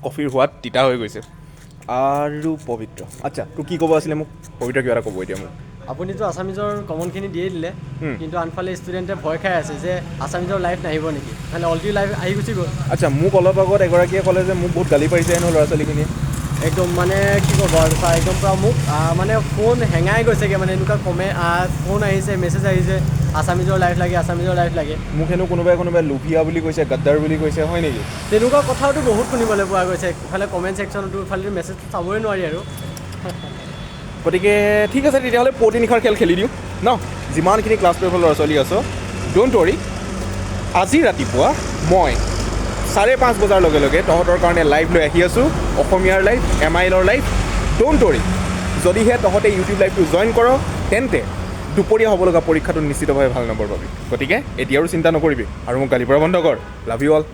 কফিৰ সোৱাদ তিতা হৈ গৈছে আৰু পবিত্ৰ আচ্ছা তোৰ কি ক'ব আছিলে মোক পবিত্ৰ কিবা এটা ক'ব এতিয়া মোক আপুনিতো আছামিজৰ কমনখিনি দিয়ে দিলে কিন্তু আনফালে ষ্টুডেণ্টে ভয় খাই আছে যে আছামিজৰ লাইফ নাহিব নেকি মানে অলৰেডি লাইফ আহি গুচি গ'ল আচ্ছা মোক অলপ আগত এগৰাকীয়ে ক'লে যে মোক বহুত গালি পাৰিছে হেনো ল'ৰা ছোৱালীখিনিয়ে একদম মানে কি ক'ব আৰু ছাৰ একদম পূৰা মোক মানে ফোন হেঙাই গৈছেগৈ মানে এনেকুৱা ফোন আহিছে মেছেজ আহিছে আছামিজৰ লাইফ লাগে আছামিজৰ লাইফ লাগে মোক হেনো কোনোবাই লোভিয়া বুলি কৈছে গাদ্দাৰ বুলি কৈছে হয় নেকি তেনেকুৱা কথাওতো বহুত শুনিবলৈ পোৱা গৈছে ইফালে কমেণ্ট ছেকশ্যনতো ইফালে মেছেজটো চাবই নোৱাৰি আৰু গতিকে ঠিক আছে তেতিয়াহ'লে পুৱতি নিশাৰ খেল খেলি দিওঁ ন যিমানখিনি ক্লাছ 12 ল'ৰা ছোৱালী আছ ডোণ্ট ৱৰি আজি ৰাতিপুৱা মই 5:30 বজাৰ লগে লগে তহঁতৰ কাৰণে লাইভ লৈ আহি আছোঁ অসমীয়াৰ লাইভ MILৰ লাইভ ডোণ্ট ৱৰি যদিহে তহঁতে ইউটিউব লাইভটো জইন কৰ তেন্তে দুপৰীয়া হ'ব লগা পৰীক্ষাটো নিশ্চিতভাৱে ভাল নম্বৰ পাবি গতিকে এতিয়া আৰু চিন্তা নকৰিবি আৰু মোক গালি পৰা বন্ধ কৰ লাভ ইউ অল